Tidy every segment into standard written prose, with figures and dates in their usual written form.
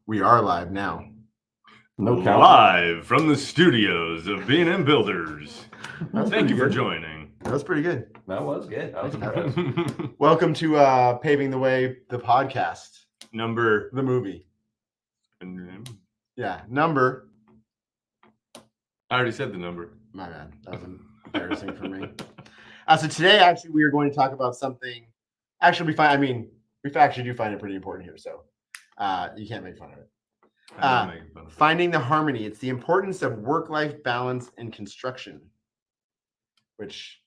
We are live now. No count. Live from the studios of B&M Builders. Thank you for good. joining. That was pretty good. That was good. That was impressive. Welcome to Paving the Way, the podcast, Number. the movie. Yeah, number. I already said the number. My bad. That was embarrassing for me. So today, actually, we are going to talk about something. Actually, we actually do find it pretty important here, so you can't make fun of it. Finding the harmony. It's the importance of work-life balance in construction. Which,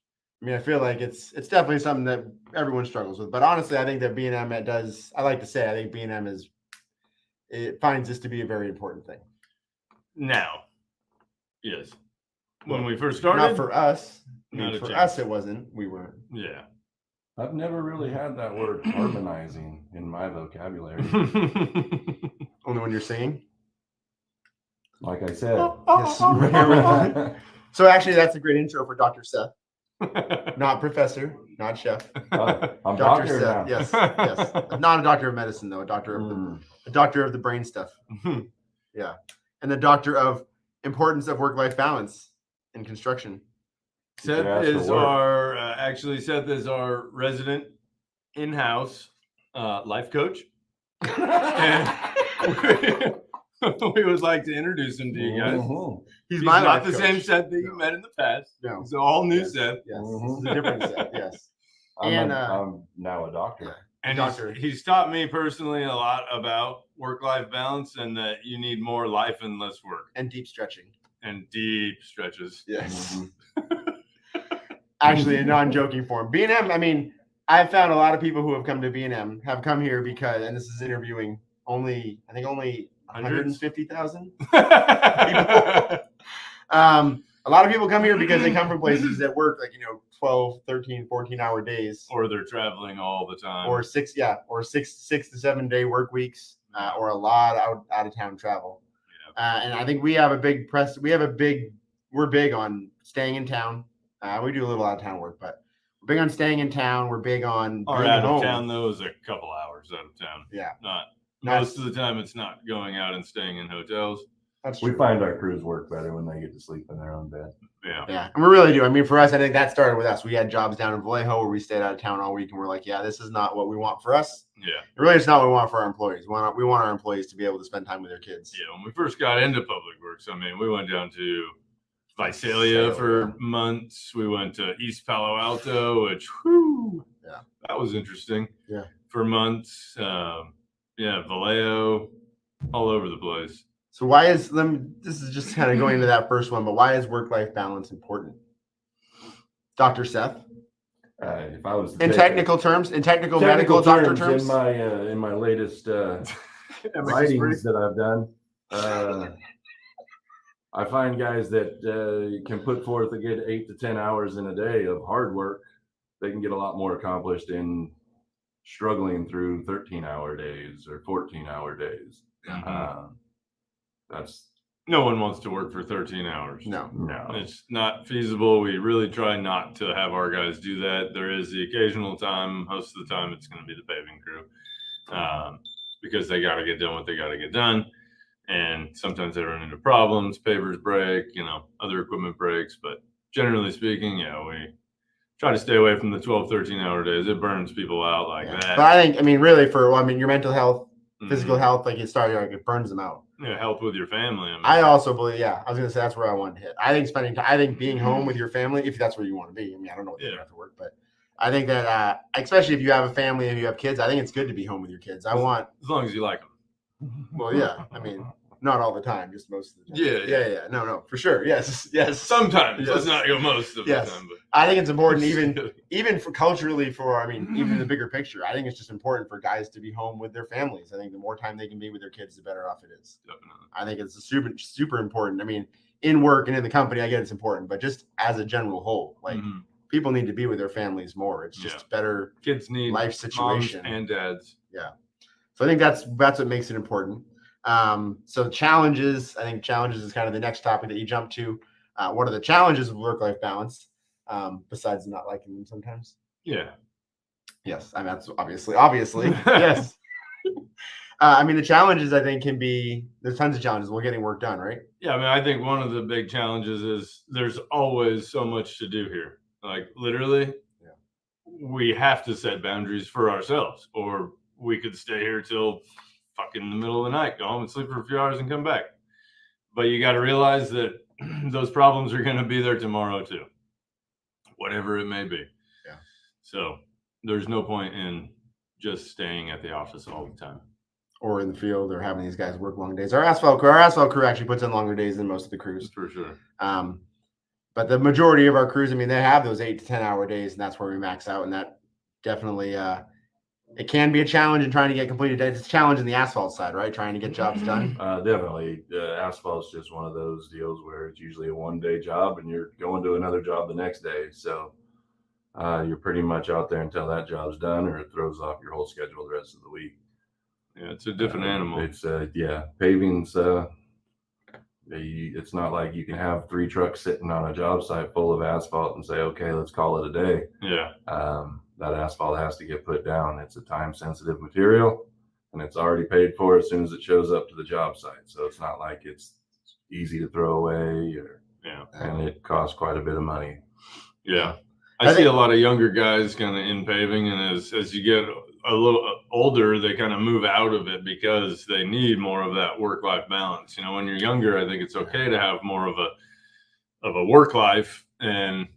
I feel like it's definitely something that everyone struggles with. But honestly, I think that B&M does. I like to say, I think B&M finds this to be a very important thing. Now, yes, when we first started, not for us. For us, it wasn't. We weren't. Yeah. I've never really had that word harmonizing in my vocabulary. Only when you're singing. Like I said. Yes. So actually, that's a great intro for Dr. Seth. Not professor, not chef. I'm Dr. Seth. Now. Yes. Not a doctor of medicine, though. A doctor of the brain stuff. Yeah, and the doctor of importance of work-life balance in construction. Seth is our resident in-house life coach. And we would like to introduce him to you guys. He's my not the coach. Same Seth that you met in the past. No. It's an all-new Seth. Yes, this is a different Seth. Yes. I'm now a doctor. And he's taught me personally a lot about work-life balance and that you need more life and less work. And deep stretching. And deep stretches. Yes. Actually, in non-joking form. B&M, I've found a lot of people who have come to B&M have come here because, and this is interviewing only 150,000 people. A lot of people come here because they come from places that work 12, 13, 14-hour days. Or they're traveling all the time. Or six to 7 day work weeks, or a lot out of town travel. Yeah. And I think we have a big we're big on staying in town. We do a little out of town work, but we're big on staying in town. We're big on being out of town, though, is a couple hours out of town. Yeah. Most of the time, it's not going out and staying in hotels. That's true. We find our crews work better when they get to sleep in their own bed. Yeah. And we really do. For us, I think that started with us. We had jobs down in Vallejo where we stayed out of town all week, and we're like, yeah, this is not what we want for us. Yeah. Really, it's not what we want for our employees. We want our employees to be able to spend time with their kids. Yeah. When we first got into public works, we went down to Visalia for months. We went to East Palo Alto, which that was interesting. Yeah. For months. Vallejo, all over the place. So this is just kind of going into that first one, but why is work-life balance important? Dr. Seth? If I was in technical medical doctor terms? In my latest writings that I've done, I find guys that can put forth a good 8 to 10 hours in a day of hard work. They can get a lot more accomplished in struggling through 13-hour days or 14-hour days. That's no one wants to work for 13 hours. No, it's not feasible. We really try not to have our guys do that. There is the occasional time. Most of the time, it's going to be the paving crew because they got to get done what they got to get done. And sometimes they run into problems. Pavers break, other equipment breaks. But generally speaking, we try to stay away from the 12, 13-hour days. It burns people out like that. But I think, really, your mental health, physical health, it burns them out. Yeah, help with your family. I also believe, I was going to say that's where I wanted to hit. I think being home with your family, if that's where you want to be. I don't know what you have to work, but I think that, especially if you have a family and you have kids, I think it's good to be home with your kids. As long as you like them. Well, yeah. Not all the time, just most of the time. Yeah. No, for sure. Yes. Sometimes. Yes. Let's not go most of the time. But I think it's important, even for culturally, even the bigger picture. I think it's just important for guys to be home with their families. I think the more time they can be with their kids, the better off it is. Definitely. I think it's super, super important. In work and in the company, I get it's important, but just as a general whole, people need to be with their families more. It's just better. Kids need life situation moms and dads. Yeah. So I think that's what makes it important. So challenges, I think challenges is kind of the next topic that you jump to. What are the challenges of work-life balance, besides not liking them sometimes? Yeah. Yes. That's obviously, yes. I mean, the challenges I think there's tons of challenges. We're getting work done, right? Yeah, I mean, I think one of the big challenges is there's always so much to do here. Like literally, we have to set boundaries for ourselves, or we could stay here till fucking the middle of the night, go home and sleep for a few hours and come back. But you got to realize that those problems are going to be there tomorrow too, whatever it may be. Yeah. So there's no point in just staying at the office all the time, or in the field, or having these guys work long days. Our asphalt crew actually puts in longer days than most of the crews. for sure. But the majority of our crews, I mean, they have those 8 to 10 hour days, and that's where we max out. And that definitely, it can be a challenge in trying to get completed. It's a challenge in the asphalt side, right? Trying to get jobs done. Definitely. Asphalt's just one of those deals where it's usually a 1-day job and you're going to another job the next day. So you're pretty much out there until that job's done, or it throws off your whole schedule the rest of the week. Yeah, it's a different animal. It's paving's it's not like you can have 3 trucks sitting on a job site full of asphalt and say, okay, let's call it a day. Yeah. That asphalt has to get put down. It's a time sensitive material, and it's already paid for as soon as it shows up to the job site. So it's not like it's easy to throw away, and it costs quite a bit of money. Yeah. I see a lot of younger guys kind of in paving, and as you get a little older, they kind of move out of it because they need more of that work-life balance. You know, when you're younger, I think it's okay to have more of a work life, and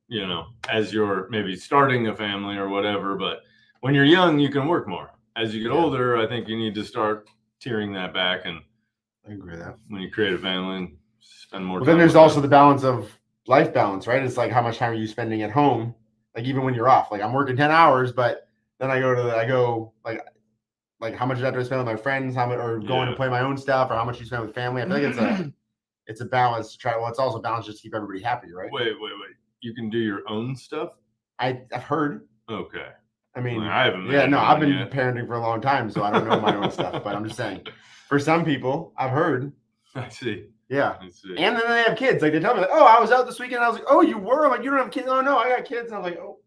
you know, as you're maybe starting a family or whatever. But when you're young, you can work more. As you get older, I think you need to start tearing that back. And I agree with that. When you create a family and spend more time. Then there's also the balance of life balance, right? It's like, how much time are you spending at home? Like, even when you're off, like I'm working 10 hours, but then I go like how much do I spend with my friends, how much, or going to play my own stuff, or how much you spend with family. I feel like it's a balance to try. Well, it's also a balance just to keep everybody happy, right? Wait. You can do your own stuff? I've heard. Okay. I mean, I haven't. Yeah, no, I've been parenting for a long time, so I don't know my own stuff. But I'm just saying, for some people, I've heard. I see. Yeah. I see. And then they have kids. Like, they tell me, like, oh, I was out this weekend. I was like, oh, you were? I'm like, you don't have kids? Oh, no, I got kids. And I was like, oh.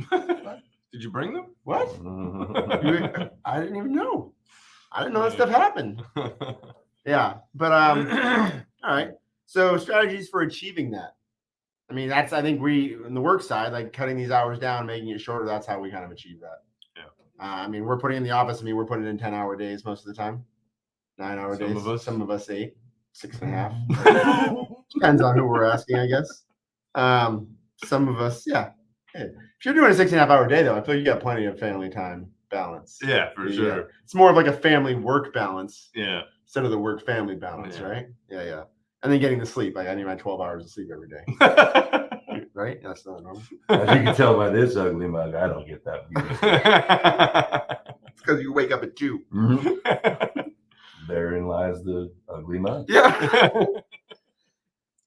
What? Did you bring them? What? I didn't even know. I didn't know that stuff happened. Yeah. But, all right. So strategies for achieving that. I mean, I think we, on the work side, like cutting these hours down, making it shorter, that's how we kind of achieve that. Yeah. I mean, we're putting in the office. I mean, we're putting in 10-hour days most of the time. 9-hour days. Some of us 8, 6.5. Depends on who we're asking, I guess. Some of us, yeah. If you're doing a 6.5-hour day, though, I feel you got plenty of family time balance. Yeah, for sure. It's more of like a family work balance. Yeah. Instead of the work family balance, right? Yeah. And then getting to sleep. Like, I need my 12 hours of sleep every day. Right? That's not normal. As you can tell by this ugly mug, I don't get that. It's because you wake up at 2. Mm-hmm. Therein lies the ugly mug. Yeah.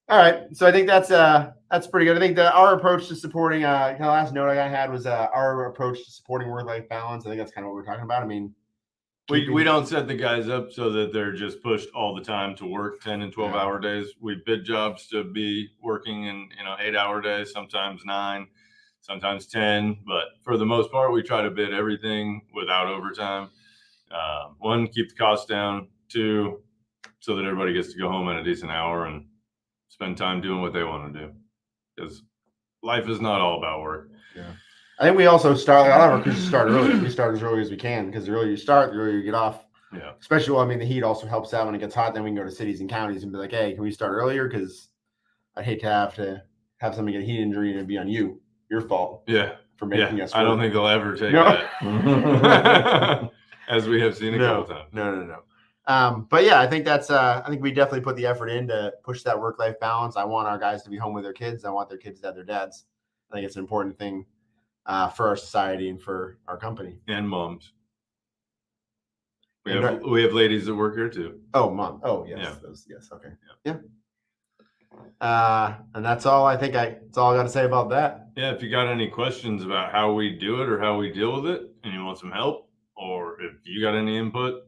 All right. So I think that's pretty good. I think that our approach to supporting, the last note I had was our approach to supporting work-life balance. I think that's kind of what we're talking about. I mean, we don't set the guys up so that they're just pushed all the time to work 10 and 12-hour days. We bid jobs to be working in 8-hour days, sometimes 9, sometimes 10. But for the most part, we try to bid everything without overtime. 1, keep the costs down. 2, so that everybody gets to go home at a decent hour and spend time doing what they want to do. Because life is not all about work. Yeah. I think we also start, a lot of our crews start early. We start as early as we can, because the earlier you start, the earlier you get off. Yeah. Especially, well, I mean, the heat also helps out when it gets hot. Then we can go to cities and counties and be like, hey, can we start earlier? Because I'd hate to have somebody get a heat injury and it'd be on you. Your fault. Yeah. For making us work. I don't think they'll ever take that. As we have seen a couple times. No. But yeah, I think I think we definitely put the effort in to push that work-life balance. I want our guys to be home with their kids. I want their kids to have their dads. I think it's an important thing for our society and for our company. And moms. We have ladies that work here too. Oh, mom. Oh, yes. Yeah. Yes. Okay. Yeah. And that's all that's all I got to say about that. Yeah. If you got any questions about how we do it or how we deal with it, and you want some help, or if you got any input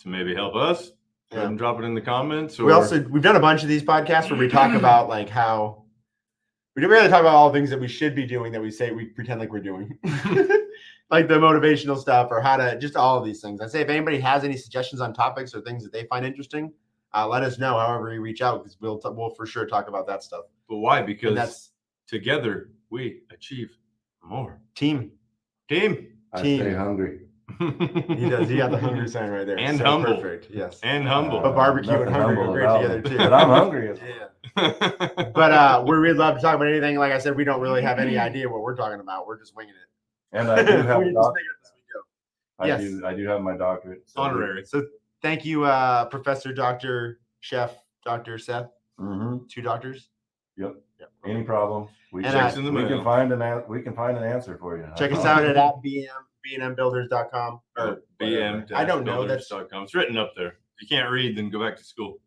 to maybe help us, go ahead and drop it in the comments. Or... We've done a bunch of these podcasts where we talk about like how we didn't really talk about all the things that we should be doing that we say we pretend like we're doing. like the motivational stuff or how to just all of these things. I'd say if anybody has any suggestions on topics or things that they find interesting, let us know. However, you reach out because we'll for sure talk about that stuff. But why? And Because that's together we achieve more. team. I Team. stay hungry. He does. He got the hungry sign right there. And So humble. Perfect. Yes. And humble. But barbecue and Nothing hungry go humble great about together me. too. But I'm hungry. Yeah. But we'd love to talk about anything. Like I said, we don't really have any idea what we're talking about. We're just winging it. And I do have We a just doctorate. make it up as we go. Yes. I do have my doctorate. So Honorary. So thank you, Professor, Dr. Chef, Dr. Seth. Mhm. 2 doctors. Yep. Yep. Any problems? We And, Checks in the we mail. can find an answer for you. Check us out at B&M Builders.com. Or BM. I don't know, that's- It's written up there. If you can't read, then go back to school.